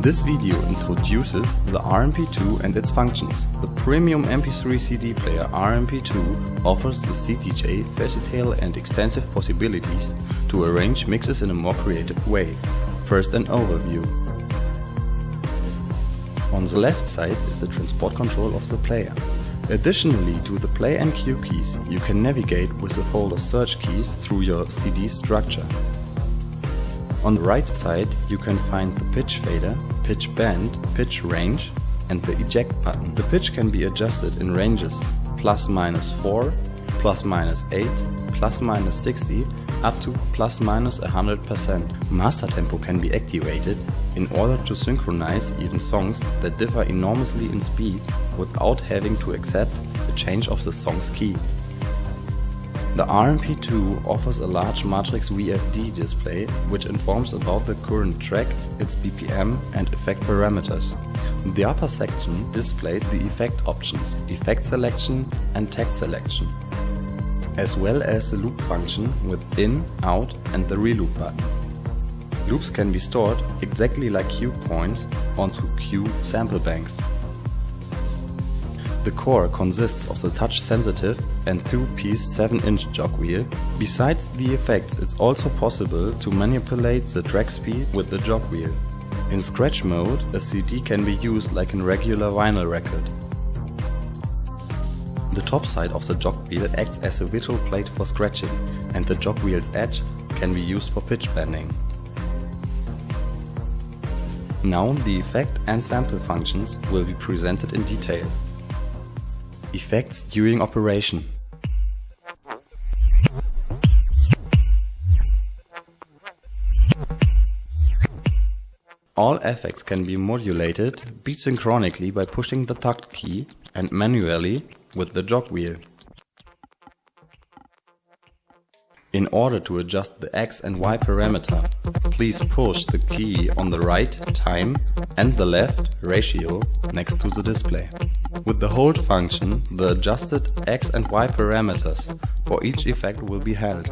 This video introduces the RMP-2 and its functions. The premium MP3 CD player RMP-2 offers the CTJ versatile and extensive possibilities to arrange mixes in a more creative way. First, an overview. On the left side is the transport control of the player. Additionally to the play and cue keys, you can navigate with the folder search keys through your CD structure. On the right side you can find the pitch fader, pitch bend, pitch range and the eject button. The pitch can be adjusted in ranges ±4, ±8, ±60 up to ±100%. Master tempo can be activated in order to synchronize even songs that differ enormously in speed without having to accept the change of the song's key. The RMP-2 offers a large matrix VFD display which informs about the current track, its BPM and effect parameters. The upper section displayed the effect options, effect selection and text selection, as well as the loop function with in, out and the reloop button. Loops can be stored exactly like cue points onto cue sample banks. The core consists of the touch-sensitive and 2-piece 7-inch jog wheel. Besides the effects, it's also possible to manipulate the track speed with the jog wheel. In scratch mode, a CD can be used like a regular vinyl record. The top side of the jog wheel acts as a virtual plate for scratching, and the jog wheel's edge can be used for pitch bending. Now the effect and sample functions will be presented in detail. Effects during operation. All effects can be modulated beat synchronically by pushing the takt key and manually with the jog wheel. In order to adjust the X and Y parameter, please push the key on the right time and the left ratio next to the display. With the hold function, the adjusted X and Y parameters for each effect will be held.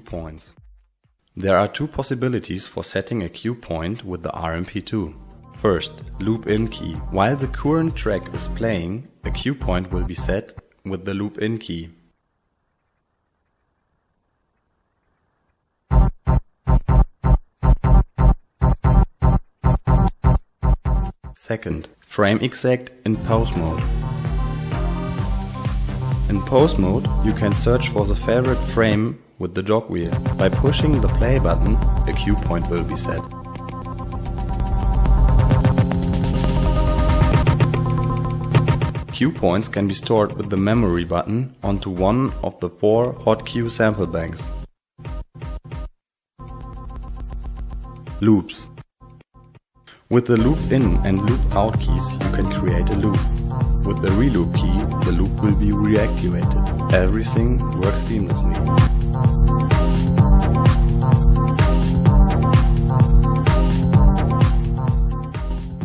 points. There are two possibilities for setting a cue point with the RMP-2. First, loop in key. While the current track is playing, a cue point will be set with the loop in key. Second, frame exact in pause mode. In pause mode, you can search for the favorite frame with the jog wheel. By pushing the play button, a cue point will be set. Cue points can be stored with the memory button onto one of the 4 hot cue sample banks. Loops. With the loop in and loop out keys, you can create a loop. With the reloop key, the loop will be reactivated. Everything works seamlessly.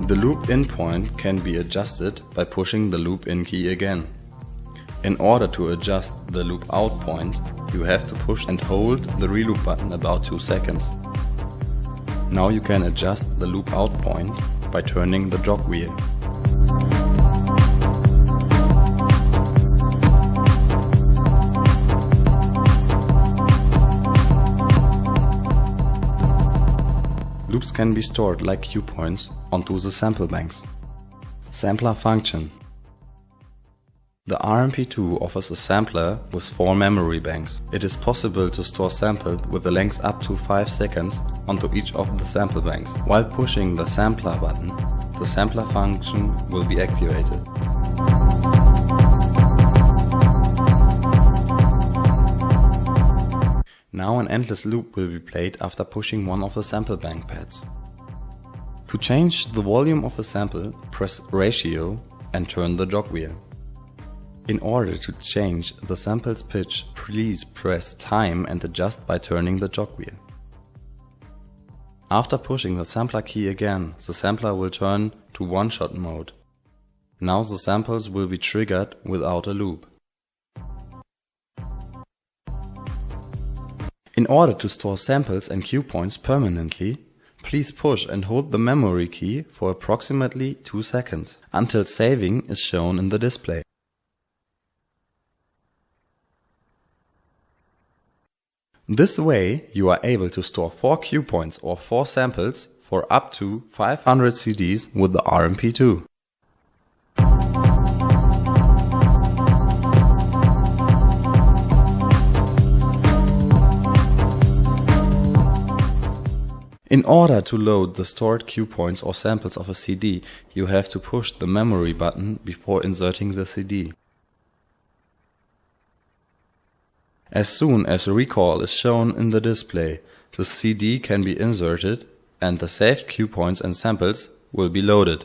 The loop in point can be adjusted by pushing the loop in key again. In order to adjust the loop out point, you have to push and hold the reloop button about 2 seconds. Now you can adjust the loop out point by turning the jog wheel. Loops can be stored like cue points onto the sample banks. Sampler function. The RMP-2 offers a sampler with 4 memory banks. It is possible to store samples with a length up to 5 seconds onto each of the sample banks. While pushing the sampler button, the sampler function will be activated. Now an endless loop will be played after pushing one of the sample bank pads. To change the volume of a sample, press ratio and turn the jog wheel. In order to change the sample's pitch, please press time and adjust by turning the jog wheel. After pushing the sampler key again, the sampler will turn to one-shot mode. Now the samples will be triggered without a loop. In order to store samples and cue points permanently, please push and hold the memory key for approximately 2 seconds, until saving is shown in the display. This way, you are able to store 4 cue points or 4 samples for up to 500 CDs with the RMP-2. In order to load the stored cue points or samples of a CD, you have to push the memory button before inserting the CD. As soon as recall is shown in the display, the CD can be inserted and the saved cue points and samples will be loaded.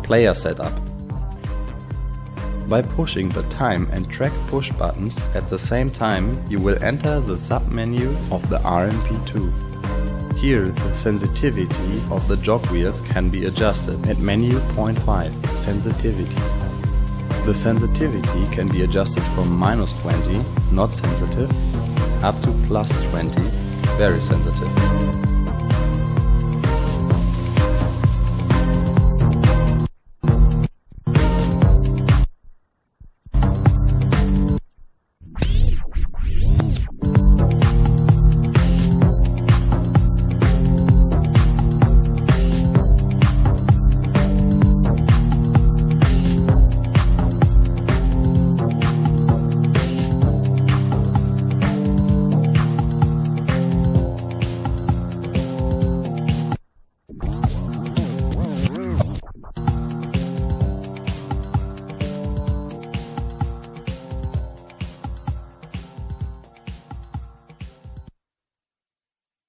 Player setup. By pushing the time and track push buttons at the same time, you will enter the sub-menu of the RMP-2. Here, the sensitivity of the jog wheels can be adjusted at menu point 5, sensitivity. The sensitivity can be adjusted from -20, not sensitive, up to +20, very sensitive.